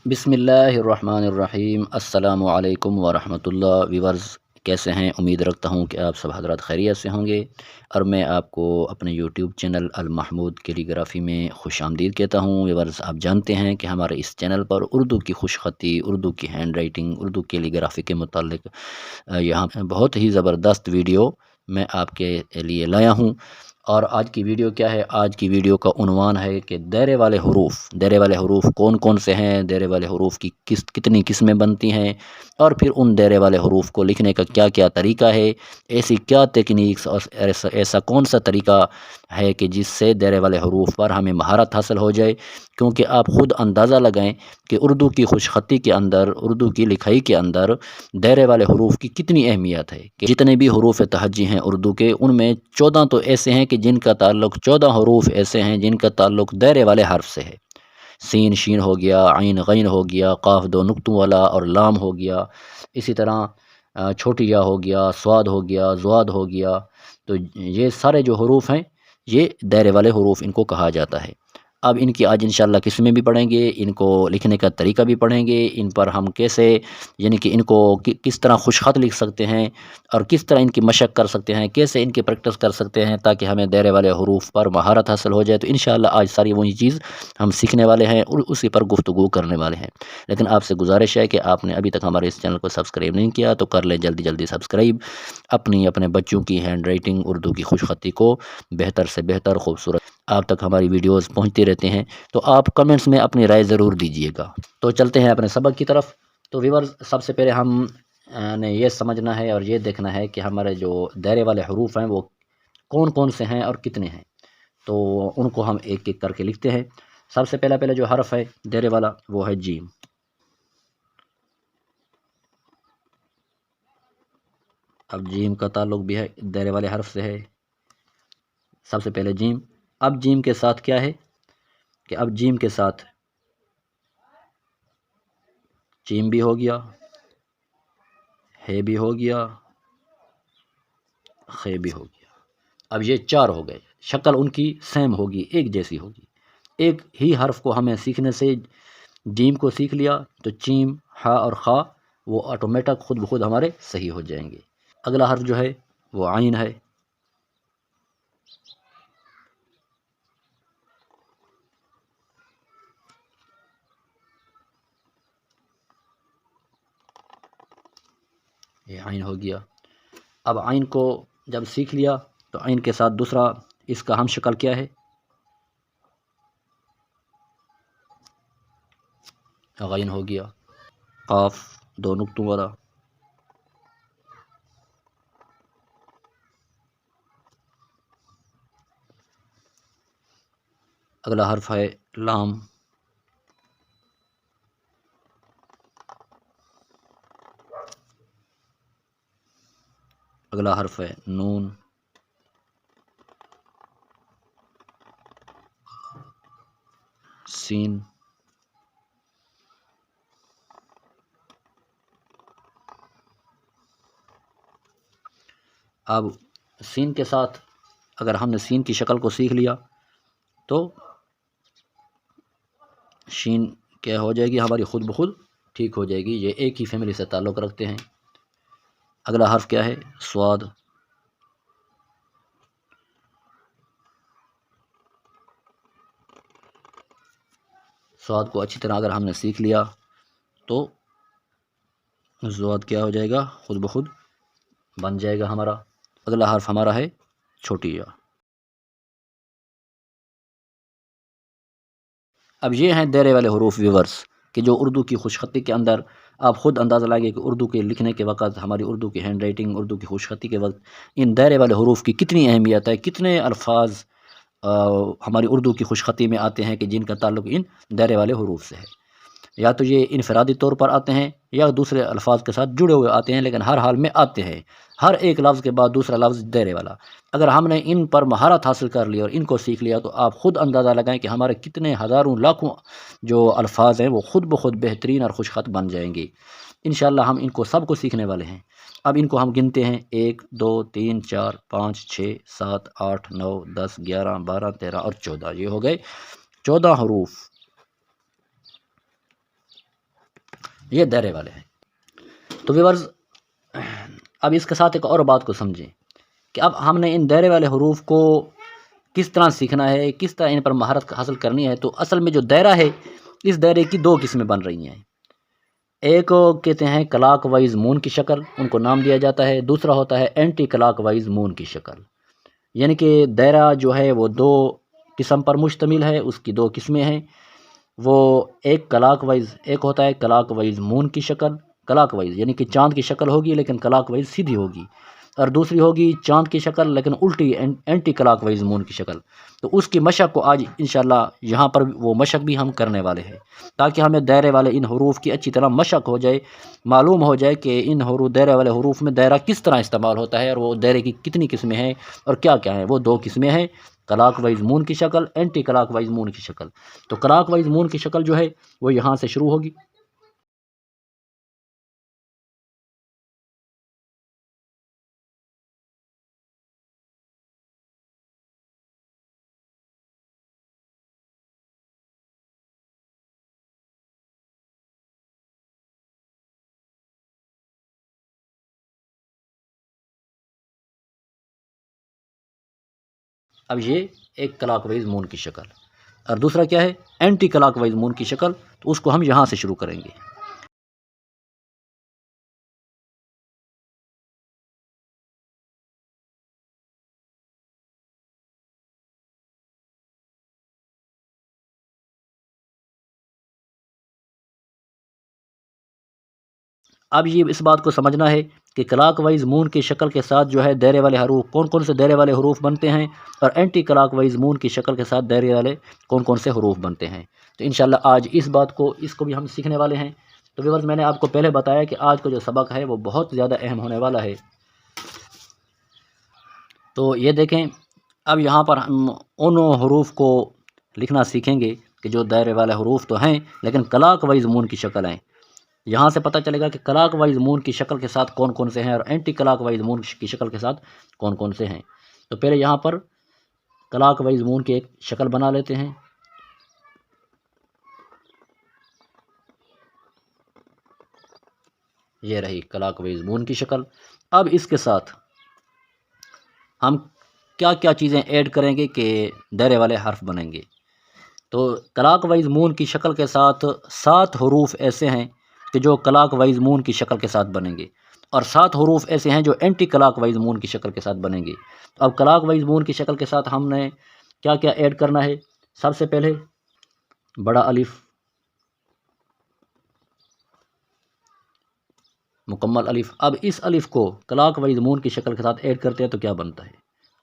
بسم اللہ الرحمن الرحیم۔ السلام علیکم ورحمۃ اللہ ویورز، کیسے ہیں؟ امید رکھتا ہوں کہ آپ سب حضرات خیریت سے ہوں گے، اور میں آپ کو اپنے یوٹیوب چینل المحمود کیلیگرافی میں خوش آمدید کہتا ہوں۔ ویورز، آپ جانتے ہیں کہ ہمارے اس چینل پر اردو کی خوش خطی، اردو کی ہینڈ رائٹنگ، اردو کیلیگرافی کے متعلق یہاں بہت ہی زبردست ویڈیو میں آپ کے لیے لایا ہوں۔ اور آج کی ویڈیو کیا ہے؟ آج کی ویڈیو کا عنوان ہے کہ دائرے والے حروف۔ دائرے والے حروف کون کون سے ہیں؟ دائرے والے حروف کی کتنی قسمیں بنتی ہیں؟ اور پھر ان دائرے والے حروف کو لکھنے کا کیا کیا طریقہ ہے؟ ایسی کیا تکنیکس اور ایسا کون سا طریقہ ہے کہ جس سے دائرے والے حروف پر ہمیں مہارت حاصل ہو جائے؟ کیونکہ آپ خود اندازہ لگائیں کہ اردو کی خوش خطی کے اندر، اردو کی لکھائی کے اندر دائرے والے حروف کی کتنی اہمیت ہے کہ جتنے بھی حروف تہجی ہیں اردو کے، ان میں 14 تو ایسے ہیں کہ جن کا تعلق 14 حروف ایسے ہیں جن کا تعلق دائرے والے حرف سے ہے۔ سین شین ہو گیا، عین غین ہو گیا، قاف دو نقطوں والا اور لام ہو گیا، اسی طرح چھوٹی یا ہو گیا، سواد ہو گیا، زواد ہو گیا۔ تو یہ سارے جو حروف ہیں یہ دائرے والے حروف ان کو کہا جاتا ہے۔ اب ان کی آج انشاءاللہ قسمیں بھی پڑھیں گے، ان کو لکھنے کا طریقہ بھی پڑھیں گے، ان پر ہم کیسے، یعنی کہ ان کو کس طرح خوش خط لکھ سکتے ہیں، اور کس طرح ان کی مشق کر سکتے ہیں، کیسے ان کی پریکٹس کر سکتے ہیں تاکہ ہمیں دائرے والے حروف پر مہارت حاصل ہو جائے۔ تو انشاءاللہ آج ساری وہی چیز ہم سیکھنے والے ہیں اور اسی پر گفتگو کرنے والے ہیں۔ لیکن آپ سے گزارش ہے کہ آپ نے ابھی تک ہمارے اس چینل کو سبسکرائب نہیں کیا تو کر لیں جلدی جلدی سبسکرائب۔ اپنے بچوں کی ہینڈ رائٹنگ، اردو کی خوش خطی کو بہتر سے بہتر، خوبصورت آپ تک ہماری ویڈیوز پہنچتی رہتے ہیں، تو آپ کمنٹس میں اپنی رائے ضرور دیجیے گا۔ تو چلتے ہیں اپنے سبق کی طرف۔ تو ویورز، سب سے پہلے ہم نے یہ سمجھنا ہے اور یہ دیکھنا ہے کہ ہمارے جو دائرے والے حروف ہیں وہ کون کون سے ہیں اور کتنے ہیں۔ تو ان کو ہم ایک ایک کر کے لکھتے ہیں۔ سب سے پہلا جو حرف ہے دائرے والا وہ ہے جیم۔ اب جیم کا تعلق بھی ہے دائرے والے حرف سے ہے۔ سب سے پہلے جیم۔ اب جیم کے ساتھ کیا ہے کہ اب جیم کے ساتھ جیم بھی ہو گیا، ہے بھی ہو گیا، خے بھی ہو گیا۔ اب یہ 4 ہو گئے، شکل ان کی سیم ہوگی، ایک جیسی ہوگی۔ ایک ہی حرف کو ہمیں سیکھنے سے، جیم کو سیکھ لیا تو چیم، ہا اور خا وہ آٹومیٹک خود بخود ہمارے صحیح ہو جائیں گے۔ اگلا حرف جو ہے وہ عین ہے۔ یہ عین ہو گیا۔ اب عین کو جب سیکھ لیا تو عین کے ساتھ دوسرا اس کا ہم شکل کیا ہے؟ غین ہو گیا۔ قاف دو نقطوں والا۔ اگلا حرف ہے لام۔ اگلا حرف ہے نون۔ سین۔ اب سین کے ساتھ اگر ہم نے سین کی شکل کو سیکھ لیا تو شین کیا ہو جائے گی ہماری خود بخود ٹھیک ہو جائے گی، یہ ایک ہی فیملی سے تعلق رکھتے ہیں۔ اگلا حرف کیا ہے؟ سواد۔ سواد کو اچھی طرح اگر ہم نے سیکھ لیا تو زواد کیا ہو جائے گا؟ خود بخود بن جائے گا ہمارا۔ اگلا حرف ہمارا ہے چھوٹی یا۔ اب یہ ہیں دائرے والے حروف ویورز کہ جو اردو کی خوش خطی کے اندر آپ خود اندازہ لائیں کہ اردو کے لکھنے کے وقت، ہماری اردو کی ہینڈ رائٹنگ، اردو کی خوش خطی کے وقت ان دائرے والے حروف کی کتنی اہمیت ہے، کتنے الفاظ ہماری اردو کی خوش خطی میں آتے ہیں کہ جن کا تعلق ان دائرے والے حروف سے ہے۔ یا تو یہ انفرادی طور پر آتے ہیں یا دوسرے الفاظ کے ساتھ جڑے ہوئے آتے ہیں، لیکن ہر حال میں آتے ہیں۔ ہر ایک لفظ کے بعد دوسرا لفظ دائرے والا۔ اگر ہم نے ان پر مہارت حاصل کر لی اور ان کو سیکھ لیا تو آپ خود اندازہ لگائیں کہ ہمارے کتنے ہزاروں لاکھوں جو الفاظ ہیں وہ خود بخود بہترین اور خوش خط بن جائیں گے۔ انشاءاللہ ہم ان کو سب کو سیکھنے والے ہیں۔ اب ان کو ہم گنتے ہیں: 1 2 3 4 5 6 7 8 9 10 11 12 13 اور 14۔ یہ ہو گئے 14 حروف۔ یہ دائرے والے ہیں۔ تو ویورز اب اس کے ساتھ ایک اور بات کو سمجھیں کہ اب ہم نے ان دائرے والے حروف کو کس طرح سیکھنا ہے، کس طرح ان پر مہارت حاصل کرنی ہے۔ تو اصل میں جو دائرہ ہے، اس دائرے کی دو قسمیں بن رہی ہیں۔ ایک کہتے ہیں کلاک وائز مون کی شکل، ان کو نام دیا جاتا ہے۔ دوسرا ہوتا ہے اینٹی کلاک وائز مون کی شکل، یعنی کہ دائرہ جو ہے وہ دو قسم پر مشتمل ہے، اس کی دو قسمیں ہیں۔ وہ ایک کلاک وائز، ایک ہوتا ہے کلاک وائز مون کی شکل، کلاک وائز یعنی کہ چاند کی شکل ہوگی لیکن کلاک وائز سیدھی ہوگی، اور دوسری ہوگی چاند کی شکل لیکن الٹی، اینٹی کلاک وائز مون کی شکل۔ تو اس کی مشق کو آج انشاءاللہ یہاں پر وہ مشق بھی ہم کرنے والے ہیں، تاکہ ہمیں دائرے والے ان حروف کی اچھی طرح مشق ہو جائے، معلوم ہو جائے کہ ان دائرے والے حروف میں دائرہ کس طرح استعمال ہوتا ہے، اور وہ دائرے کی کتنی قسمیں ہیں اور کیا کیا ہیں۔ وہ دو قسمیں ہیں، کلاک وائز مون کی شکل، اینٹی کلاک وائز مون کی شکل۔ تو کلاک وائز مون کی شکل جو ہے وہ یہاں سے شروع ہوگی۔ اب یہ ایک کلاک وائز مون کی شکل، اور دوسرا کیا ہے اینٹی کلاک وائز مون کی شکل۔ تو اس کو ہم یہاں سے شروع کریں گے۔ اب یہ اس بات کو سمجھنا ہے کہ کلاک وائز مون کی شکل کے ساتھ جو ہے دائرے والے حروف کون کون سے دائرے والے حروف بنتے ہیں، اور اینٹی کلاک وائز مون کی شکل کے ساتھ دائرے والے کون کون سے حروف بنتے ہیں۔ تو انشاءاللہ آج اس بات کو، اس کو بھی ہم سیکھنے والے ہیں۔ تو ویورز میں نے آپ کو پہلے بتایا کہ آج کا جو سبق ہے وہ بہت زیادہ اہم ہونے والا ہے۔ تو یہ دیکھیں، اب یہاں پر ہم ان حروف کو لکھنا سیکھیں گے کہ جو دائرے والے حروف تو ہیں لیکن کلاک وائز مون کی شکل ہیں۔ یہاں سے پتہ چلے گا کہ کلاک وائز مون کی شکل کے ساتھ کون کون سے ہیں، اور اینٹی کلاک وائز مون کی شکل کے ساتھ کون کون سے ہیں۔ تو پہلے یہاں پر کلاک وائز مون کی ایک شکل بنا لیتے ہیں۔ یہ رہی کلاک وائز مون کی شکل۔ اب اس کے ساتھ ہم کیا کیا چیزیں ایڈ کریں گے کہ دائرے والے حرف بنیں گے۔ تو کلاک وائز مون کی شکل کے ساتھ 7 حروف ایسے ہیں کہ جو کلاک وائز مون کی شکل کے ساتھ بنیں گے، اور 7 حروف ایسے ہیں جو اینٹی کلاک وائز مون کی شکل کے ساتھ بنیں گے۔ تو اب کلاک وائز مون کی شکل کے ساتھ ہم نے کیا کیا ایڈ کرنا ہے۔ سب سے پہلے بڑا الف، مکمل الف۔ اب اس الف کو کلاک وائز مون کی شکل کے ساتھ ایڈ کرتے ہیں تو کیا بنتا ہے۔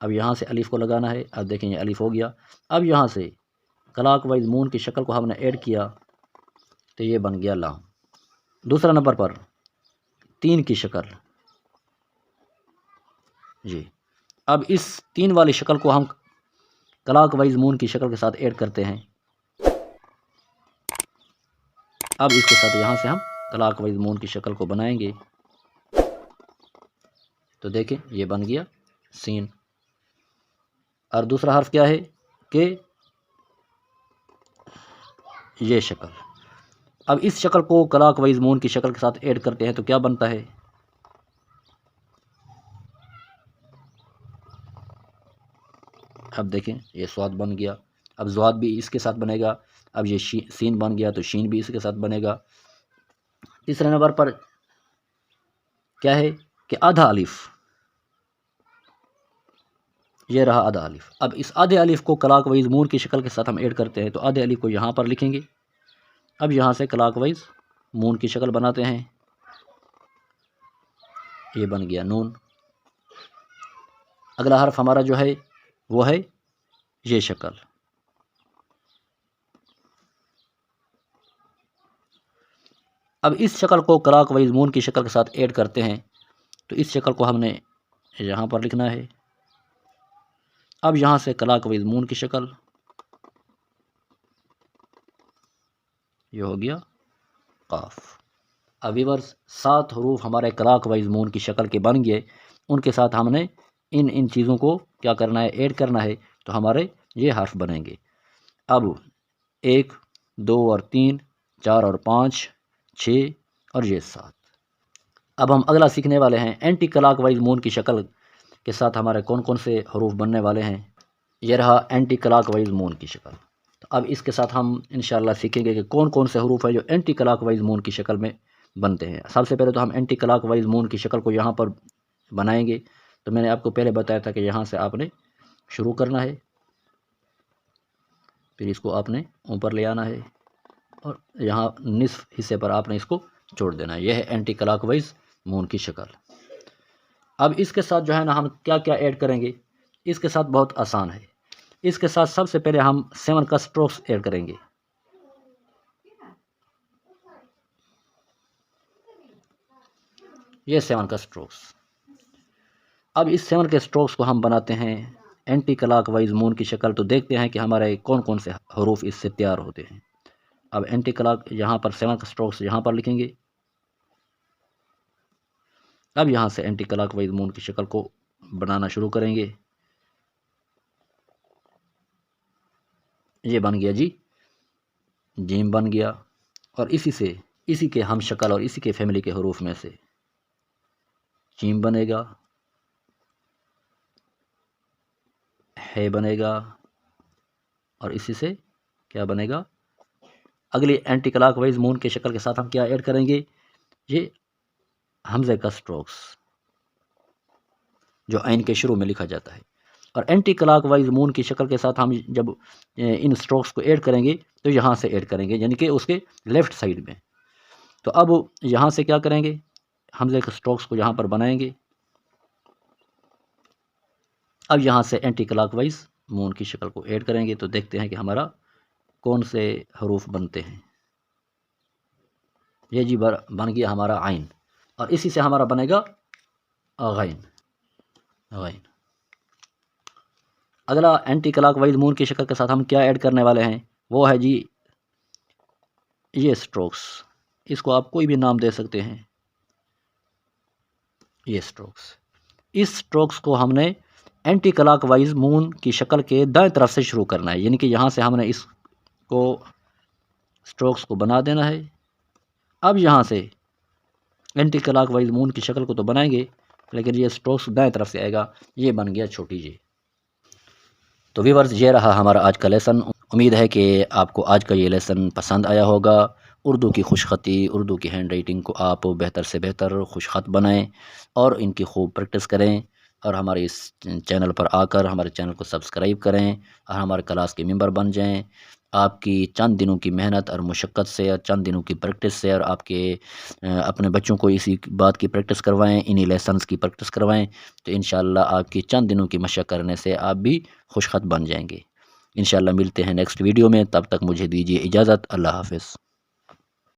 اب یہاں سے الف کو لگانا ہے۔ اب دیکھیں یہ الف ہو گیا۔ اب یہاں سے کلاک وائز مون کی شکل کو ہم نے ایڈ کیا تو یہ بن گیا لام۔ دوسرا نمبر پر 3 کی شکل جی۔ اب اس 3 والی شکل کو ہم کلاک وائز مون کی شکل کے ساتھ ایڈ کرتے ہیں۔ اب اس کے ساتھ یہاں سے ہم کلاک وائز مون کی شکل کو بنائیں گے تو دیکھیں یہ بن گیا سین۔ اور دوسرا حرف کیا ہے کہ یہ شکل۔ اب اس شکل کو کلاک وائز مون کی شکل کے ساتھ ایڈ کرتے ہیں تو کیا بنتا ہے۔ اب دیکھیں یہ سواد بن گیا۔ اب زواد بھی اس کے ساتھ بنے گا۔ اب یہ سین بن گیا تو شین بھی اس کے ساتھ بنے گا۔ تیسرے نمبر پر کیا ہے کہ آدھا الف، یہ رہا آدھا الف۔ اب اس آدھے الف کو کلاک وائز مون کی شکل کے ساتھ ہم ایڈ کرتے ہیں تو آدھے الف کو یہاں پر لکھیں گے۔ اب یہاں سے کلاک وائز مون کی شکل بناتے ہیں، یہ بن گیا نون۔ اگلا حرف ہمارا جو ہے وہ ہے یہ شکل۔ اب اس شکل کو کلاک وائز مون کی شکل کے ساتھ ایڈ کرتے ہیں تو اس شکل کو ہم نے یہاں پر لکھنا ہے۔ اب یہاں سے کلاک وائز مون کی شکل، یہ ہو گیا قاف۔ اب ویورز 7 حروف ہمارے کلاک وائز مون کی شکل کے بن گئے، ان کے ساتھ ہم نے ان چیزوں کو کیا کرنا ہے، ایڈ کرنا ہے تو ہمارے یہ حرف بنیں گے۔ اب 1 2 اور 3 4 اور 5 6 اور یہ 7۔ اب ہم اگلا سیکھنے والے ہیں اینٹی کلاک وائز مون کی شکل کے ساتھ ہمارے کون کون سے حروف بننے والے ہیں۔ یہ رہا اینٹی کلاک وائز مون کی شکل۔ تو اب اس کے ساتھ ہم انشاءاللہ سیکھیں گے کہ کون کون سے حروف ہیں جو اینٹی کلاک وائز مون کی شکل میں بنتے ہیں۔ سب سے پہلے تو ہم اینٹی کلاک وائز مون کی شکل کو یہاں پر بنائیں گے۔ تو میں نے آپ کو پہلے بتایا تھا کہ یہاں سے آپ نے شروع کرنا ہے، پھر اس کو آپ نے اوپر لے آنا ہے اور یہاں نصف حصے پر آپ نے اس کو چھوڑ دینا ہے۔ یہ ہے اینٹی کلاک وائز مون کی شکل۔ اب اس کے ساتھ جو ہے نا ہم کیا کیا ایڈ کریں گے، اس کے ساتھ بہت آسان ہے۔ اس کے ساتھ سب سے پہلے ہم 7 کا سٹروکس ایڈ کریں گے۔ یہ 7 کا سٹروکس۔ اب اس 7 کے سٹروکس کو ہم بناتے ہیں اینٹی کلاک وائز مون کی شکل، تو دیکھتے ہیں کہ ہمارے کون کون سے حروف اس سے تیار ہوتے ہیں۔ اب اینٹی کلاک یہاں پر 7 کا سٹروکس یہاں پر لکھیں گے۔ اب یہاں سے اینٹی کلاک وائز مون کی شکل کو بنانا شروع کریں گے۔ یہ بن گیا جی، جیم بن گیا، اور اسی کے ہم شکل اور اسی کے فیملی کے حروف میں سے جیم بنے گا، ہے بنے گا، اور اسی سے کیا بنے گا، اگلی اینٹی کلاک وائز مون کے شکل کے ساتھ ہم کیا ایڈ کریں گے، یہ حمزے کا سٹروکس جو عین کے شروع میں لکھا جاتا ہے۔ اور اینٹی کلاک وائز مون کی شکل کے ساتھ ہم جب ان سٹروکس کو ایڈ کریں گے تو یہاں سے ایڈ کریں گے، یعنی کہ اس کے لیفٹ سائیڈ میں۔ تو اب یہاں سے کیا کریں گے، حمزے کے سٹروکس کو یہاں پر بنائیں گے۔ اب یہاں سے اینٹی کلاک وائز مون کی شکل کو ایڈ کریں گے، تو دیکھتے ہیں کہ ہمارا کون سے حروف بنتے ہیں۔ یہ جی بن گیا ہمارا عین، اور اسی سے ہمارا بنے گا غین۔ اگلا اینٹی کلاک وائز مون کی شکل کے ساتھ ہم کیا ایڈ کرنے والے ہیں، وہ ہے جی یہ سٹروکس۔ اس کو آپ کوئی بھی نام دے سکتے ہیں، یہ سٹروکس۔ اس سٹروکس کو ہم نے اینٹی کلاک وائز مون کی شکل کے دائیں طرف سے شروع کرنا ہے، یعنی کہ یہاں سے ہم نے اس کو سٹروکس کو بنا دینا ہے۔ اب یہاں سے اینٹی کلاک وائز مون کی شکل کو تو بنائیں گے، لیکن یہ سٹروکس دائیں طرف سے آئے گا، یہ بن گیا چھوٹی جی۔ تو ویورز، یہ رہا ہمارا آج کا لیسن۔ امید ہے کہ آپ کو آج کا یہ لیسن پسند آیا ہوگا۔ اردو کی خوش خطی، اردو کی ہینڈ رائٹنگ کو آپ بہتر سے بہتر خوش خط بنائیں اور ان کی خوب پریکٹس کریں، اور ہمارے اس چینل پر آ کر ہمارے چینل کو سبسکرائب کریں اور ہمارے کلاس کے ممبر بن جائیں۔ آپ کی چند دنوں کی محنت اور مشقت سے اور چند دنوں کی پریکٹس سے، اور آپ کے اپنے بچوں کو اسی بات کی پریکٹس کروائیں، انہی لیسنز کی پریکٹس کروائیں، تو انشاءاللہ آپ کی چند دنوں کی مشق کرنے سے آپ بھی خوش خط بن جائیں گے۔ انشاءاللہ ملتے ہیں نیکسٹ ویڈیو میں، تب تک مجھے دیجیے اجازت۔ اللہ حافظ۔